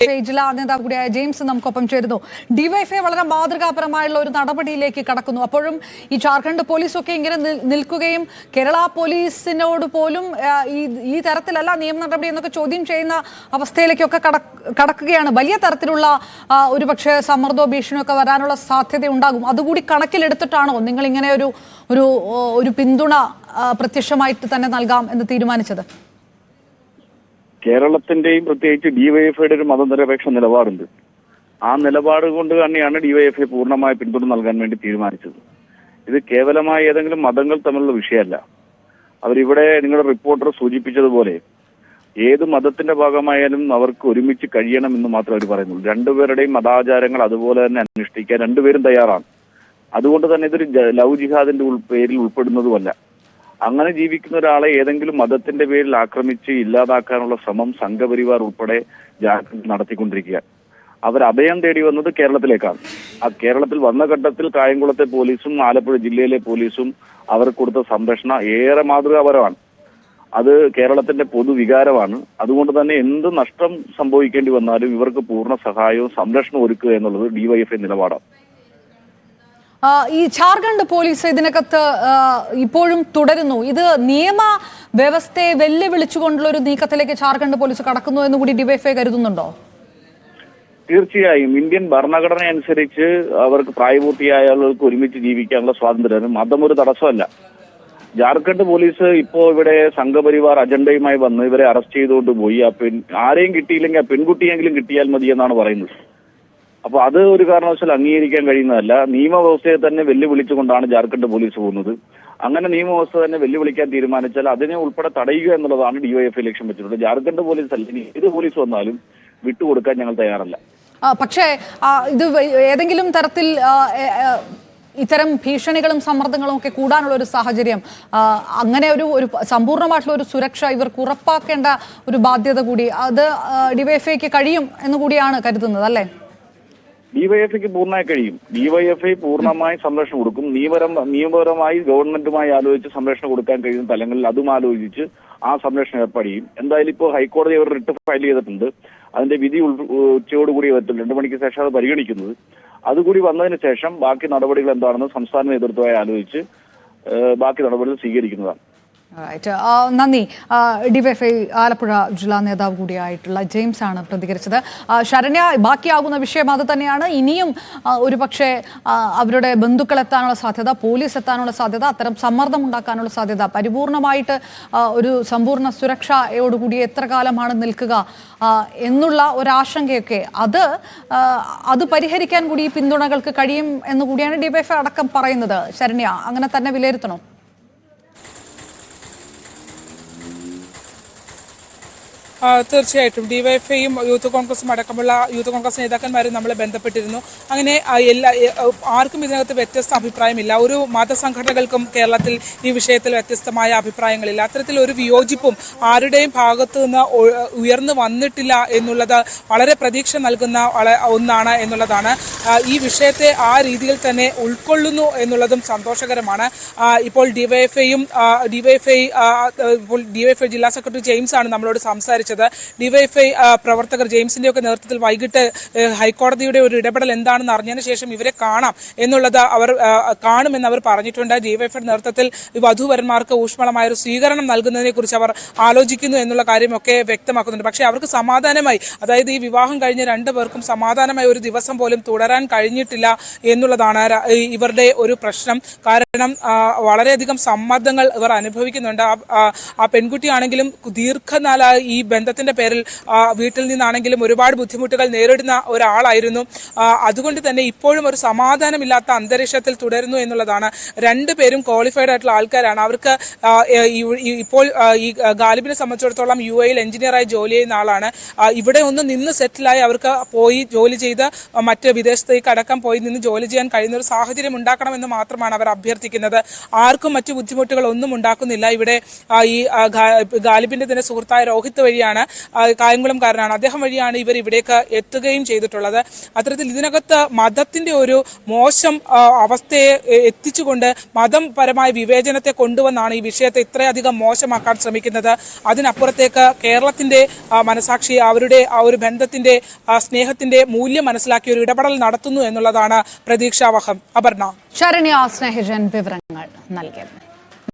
ജില്ലാ നേതാവ് കൂടിയായ ജെയിംസ് നമുക്കൊപ്പം ചേരുന്നു. ഡിവൈഎഫ്ഐ വളരെ മാതൃകാപരമായുള്ള ഒരു നടപടിയിലേക്ക് കടക്കുന്നു. അപ്പോഴും ഈ ജാർഖണ്ഡ് പോലീസൊക്കെ ഇങ്ങനെ നിൽക്കുകയും കേരള പോലീസിനോട് പോലും ഈ തരത്തിലല്ല നിയമ നടപടി എന്നൊക്കെ ചോദ്യം ചെയ്യുന്ന അവസ്ഥയിലേക്കൊക്കെ കടക്കുകയാണ്. വലിയ തരത്തിലുള്ള ഒരുപക്ഷെ സമ്മർദ്ദോ ഭീഷണിയോ ഒക്കെ വരാനുള്ള സാധ്യത ഉണ്ടാകും. അതുകൂടി കണക്കിലെടുത്തിട്ടാണോ നിങ്ങൾ ഇങ്ങനെ ഒരു പിന്തുണ പ്രത്യക്ഷമായിട്ട് തന്നെ നൽകാം എന്ന് തീരുമാനിച്ചത്? കേരളത്തിന്റെയും പ്രത്യേകിച്ച് ഡിവൈഎഫ്ഐയുടെ ഒരു മതനിരപേക്ഷ നിലപാടുണ്ട്. ആ നിലപാട് കൊണ്ട് തന്നെയാണ് ഡിവൈഎഫ്ഐ പൂർണ്ണമായ പിന്തുണ നൽകാൻ വേണ്ടി തീരുമാനിച്ചത്. ഇത് കേവലമായ ഏതെങ്കിലും മതങ്ങൾ തമ്മിലുള്ള വിഷയമല്ല. അവരിവിടെ നിങ്ങളുടെ റിപ്പോർട്ടർ സൂചിപ്പിച്ചതുപോലെ ഏത് മതത്തിന്റെ ഭാഗമായാലും അവർക്ക് ഒരുമിച്ച് കഴിയണമെന്ന് മാത്രമേ അവർ പറയുന്നുള്ളൂ. രണ്ടുപേരുടെയും മതാചാരങ്ങൾ അതുപോലെ തന്നെ അനുഷ്ഠിക്കാൻ രണ്ടുപേരും തയ്യാറാണ്. അതുകൊണ്ട് തന്നെ ഇതൊരു ലവ് ജിഹാദിന്റെ പേരിൽ ഉൾപ്പെടുന്നതുമല്ല. അങ്ങനെ ജീവിക്കുന്ന ഒരാളെ ഏതെങ്കിലും മതത്തിന്റെ പേരിൽ ആക്രമിച്ച് ഇല്ലാതാക്കാനുള്ള ശ്രമം സംഘപരിവാർ ഉൾപ്പെടെ നടത്തിക്കൊണ്ടിരിക്കുക. അവർ അഭയം തേടി വന്നത് കേരളത്തിലേക്കാണ്. ആ കേരളത്തിൽ വന്ന ഘട്ടത്തിൽ കായംകുളത്തെ പോലീസും ആലപ്പുഴ ജില്ലയിലെ പോലീസും അവർക്ക് കൊടുത്ത സംരക്ഷണം ഏറെ മാതൃകാപരമാണ്. അത് കേരളത്തിന്റെ പൊതുവികാരമാണ്. അതുകൊണ്ട് തന്നെ എന്ത് നഷ്ടം സംഭവിക്കേണ്ടി വന്നാലും ഇവർക്ക് പൂർണ്ണ സഹായവും സംരക്ഷണവും ഒരുക്കുക എന്നുള്ളത് ഡിവൈഎഫ്ഐ നിലപാടാണ്. ഈ ജാർഖണ്ഡ് പോലീസ് ഇതിനകത്ത് ഇപ്പോഴും തുടരുന്നു. ഇത് നിയമ വ്യവസ്ഥയെ വെല്ലുവിളിച്ചുകൊണ്ടുള്ള ഒരു നീക്കത്തിലേക്ക് ജാർഖണ്ഡ് പോലീസ് കടക്കുന്നു എന്ന് കൂടി ഡിവൈഎഫ്ഐ കരുതുന്നുണ്ടോ? തീർച്ചയായും ഇന്ത്യൻ ഭരണഘടന അനുസരിച്ച് അവർക്ക് പ്രായപൂർത്തിയായ ആളുകൾക്ക് ഒരുമിച്ച് ജീവിക്കാനുള്ള സ്വാതന്ത്ര്യം, മതം ഒരു തടസ്സമല്ല. ജാർഖണ്ഡ് പോലീസ് ഇപ്പോ ഇവിടെ സംഘപരിവാർ അജണ്ടയുമായി വന്ന് ഇവരെ അറസ്റ്റ് ചെയ്തുകൊണ്ട് പോയി. ആരെയും കിട്ടിയില്ലെങ്കിൽ ആ പെൺകുട്ടിയെങ്കിലും കിട്ടിയാൽ മതി എന്നാണ് പറയുന്നത്. അപ്പൊ അത് ഒരു കാരണവശാൽ അംഗീകരിക്കാൻ കഴിയുന്നതല്ല. നിയമവ്യവസ്ഥയെ തന്നെ വെല്ലുവിളിച്ചുകൊണ്ടാണ് ജാർഖണ്ഡ് പോലീസ് പോകുന്നത്. അങ്ങനെ നിയമവ്യവസ്ഥ തന്നെ വെല്ലുവിളിക്കാൻ തീരുമാനിച്ചാൽ അതിനെ ഉൾപ്പെടെ തടയുക എന്നുള്ളതാണ് ഡിവൈഎഫ്ഐ ലക്ഷ്യം വെച്ചിട്ടുള്ളത്. ജാർഖണ്ഡ് പോലീസ് അല്ലെങ്കിൽ ഏത് പോലീസ് വന്നാലും വിട്ടുകൊടുക്കാൻ ഞങ്ങൾ തയ്യാറല്ല. പക്ഷേ ഇത് ഏതെങ്കിലും തരത്തിൽ ഇത്തരം ഭീഷണികളും സമ്മർദ്ദങ്ങളും ഒക്കെ കൂടാനുള്ള ഒരു സാഹചര്യം, അങ്ങനെ ഒരു സമ്പൂർണ്ണമായിട്ടുള്ള ഒരു സുരക്ഷ ഇവർക്ക് ഉറപ്പാക്കേണ്ട ഒരു ബാധ്യത കൂടി അത് ഡിവൈഎഫ്ഐക്ക് കഴിയും എന്നുകൂടിയാണ് കരുതുന്നത്, അല്ലേ? ഡിവൈഎഫ്ഐക്ക് പൂർണ്ണമായി കഴിയും. ഡിവൈഎഫ്ഐ പൂർണ്ണമായി സംരക്ഷണം കൊടുക്കും. നിയമപരമായി ഗവൺമെന്റുമായി ആലോചിച്ച് സംരക്ഷണം കൊടുക്കാൻ കഴിയുന്ന തലങ്ങളിൽ അതും ആലോചിച്ച് ആ സംരക്ഷണം ഏർപ്പാട് ചെയ്യും. എന്തായാലും ഇപ്പോൾ ഹൈക്കോടതി അവർ റിട്ട് ഫയൽ ചെയ്തിട്ടുണ്ട്. അതിന്റെ വിധി ഉച്ചയോടുകൂടി വരത്തുള്ളൂ. 2 മണിക്ക് ശേഷം അത് പരിഗണിക്കുന്നത്. അതുകൂടി വന്നതിന് ശേഷം ബാക്കി നടപടികൾ എന്താണെന്ന് സംസ്ഥാന നേതൃത്വമായി ആലോചിച്ച് ബാക്കി നടപടികൾ സ്വീകരിക്കുന്നതാണ്. നന്ദി. ഡിവൈഎഫ്ഐ ആലപ്പുഴ ജില്ലാ നേതാവ് കൂടിയായിട്ടുള്ള ജെയിംസ് ആണ് പ്രതികരിച്ചത്. ശരണ്യ, ബാക്കിയാകുന്ന വിഷയം അത് തന്നെയാണ്. ഇനിയും ഒരുപക്ഷെ അവരുടെ ബന്ധുക്കൾ സാധ്യത, പോലീസ് എത്താനുള്ള സാധ്യത, അത്തരം സമ്മർദ്ദം ഉണ്ടാക്കാനുള്ള സാധ്യത, പരിപൂർണമായിട്ട് ഒരു സമ്പൂർണ്ണ സുരക്ഷയോടുകൂടി എത്ര കാലമാണ് നിൽക്കുക എന്നുള്ള ഒരാശങ്കയൊക്കെ അത് പരിഹരിക്കാൻ കൂടി ഈ പിന്തുണകൾക്ക് കഴിയും എന്നുകൂടിയാണ് ഡിവൈഎഫ്ഐ അടക്കം പറയുന്നത്. ശരണ്യ, അങ്ങനെ തന്നെ വിലയിരുത്തണോ? തീർച്ചയായിട്ടും ഡിവൈഎഫ്ഐയും യൂത്ത് കോൺഗ്രസും അടക്കമുള്ള യൂത്ത് കോൺഗ്രസ് നേതാക്കന്മാരും നമ്മളെ ബന്ധപ്പെട്ടിരുന്നു. അങ്ങനെ ആർക്കും ഇതിനകത്ത് വ്യത്യസ്ത അഭിപ്രായമില്ല. ഒരു മതസംഘടനകൾക്കും കേരളത്തിൽ ഈ വിഷയത്തിൽ വ്യത്യസ്തമായ അഭിപ്രായങ്ങളില്ല. അത്തരത്തിൽ ഒരു വിയോജിപ്പും ആരുടെയും ഭാഗത്തു നിന്ന് ഉയർന്നു വന്നിട്ടില്ല എന്നുള്ളത് വളരെ പ്രതീക്ഷ നൽകുന്ന ഒന്നാണ് എന്നുള്ളതാണ്. ഈ വിഷയത്തെ ആ രീതിയിൽ തന്നെ ഉൾക്കൊള്ളുന്നു എന്നുള്ളതും സന്തോഷകരമാണ്. ഇപ്പോൾ ഡിവൈഎഫ്ഐ ജില്ലാ സെക്രട്ടറി ജെയിംസ് ആണ് നമ്മളോട് സംസാരിച്ചത്. ഡിവൈഎഫ്ഐ പ്രവർത്തകർ ജെയിംസിന്റെ ഒക്കെ നേതൃത്വത്തിൽ വൈകിട്ട് ഹൈക്കോടതിയുടെ ഒരു ഇടപെടൽ എന്താണെന്ന് അറിഞ്ഞതിന് ശേഷം ഇവരെ കാണാം എന്നുള്ളത് അവർ കാണുമെന്ന് അവർ പറഞ്ഞിട്ടുണ്ട്. ഡിവൈഎഫ്ഐ നേതൃത്വത്തിൽ വധൂവരന്മാർക്ക് ഊഷ്മളമായ ഒരു സ്വീകരണം നൽകുന്നതിനെ കുറിച്ച് അവർ ആലോചിക്കുന്നു എന്നുള്ള കാര്യമൊക്കെ വ്യക്തമാക്കുന്നുണ്ട്. പക്ഷേ അവർക്ക് സമാധാനമായി, അതായത് ഈ വിവാഹം കഴിഞ്ഞ 2 പേർക്കും സമാധാനമായി ഒരു ദിവസം പോലും തുടരാൻ കഴിഞ്ഞിട്ടില്ല എന്നുള്ളതാണ് ഇവരുടെ ഒരു പ്രശ്നം. കാരണം വളരെയധികം സമ്മർദ്ദങ്ങൾ ഇവർ അനുഭവിക്കുന്നുണ്ട്. ആ പെൺകുട്ടിയാണെങ്കിലും ദീർഘനാളായി ഈ ബന്ധത്തിന്റെ പേരിൽ വീട്ടിൽ നിന്നാണെങ്കിലും ഒരുപാട് ബുദ്ധിമുട്ടുകൾ നേരിടുന്ന ഒരാളായിരുന്നു. അതുകൊണ്ട് തന്നെ ഇപ്പോഴും ഒരു സമാധാനമില്ലാത്ത അന്തരീക്ഷത്തിൽ തുടരുന്നു എന്നുള്ളതാണ്. 2 പേരും ക്വാളിഫൈഡ് ആയിട്ടുള്ള ആൾക്കാരാണ്. അവർക്ക് ഇപ്പോൾ ഈ ഗാലിബിനെ സംബന്ധിച്ചിടത്തോളം UAE എഞ്ചിനീയറായി ജോലി ചെയ്യുന്ന ആളാണ്. ഇവിടെ ഒന്ന് നിന്ന് സെറ്റിലായി അവർക്ക് പോയി ജോലി ചെയ്ത് മറ്റ് വിദേശത്തേക്ക് അടക്കം പോയി നിന്ന് ജോലി ചെയ്യാൻ കഴിയുന്ന ഒരു സാഹചര്യം ഉണ്ടാക്കണമെന്ന് മാത്രമാണ് അവർ അഭ്യർത്ഥിക്കുന്നത്. ആർക്കും മറ്റു ബുദ്ധിമുട്ടുകൾ ഒന്നും ഉണ്ടാക്കുന്നില്ല. ഇവിടെ ഈ ഗാലിബിന്റെ തന്നെ സുഹൃത്തായ രോഹിത് വഴിയാണ് വഴിയാണ്, കായംകുളംകാരനാണ്, അദ്ദേഹം വഴിയാണ് ഇവർ ഇവിടേക്ക് എത്തുകയും ചെയ്തിട്ടുള്ളത്. അത്തരത്തിൽ ഇതിനകത്ത് മതത്തിന്റെ ഒരു മോശം അവസ്ഥയെ എത്തിച്ചുകൊണ്ട് മതപരമായ വിവേചനത്തെ കൊണ്ടുവന്നാണ് ഈ വിഷയത്തെ ഇത്രയധികം മോശമാക്കാൻ ശ്രമിക്കുന്നത്. അതിനപ്പുറത്തേക്ക് കേരളത്തിന്റെ മനസാക്ഷി, അവരുടെ ആ ഒരു ബന്ധത്തിന്റെ സ്നേഹത്തിന്റെ മൂല്യം മനസ്സിലാക്കി ഒരു ഇടപെടൽ നടത്തുന്നു എന്നുള്ളതാണ് പ്രതീക്ഷാവഹം. അപർണ. ശരണ്യ സ്നേഹജൻ വിവരങ്ങൾ നൽകിയത്.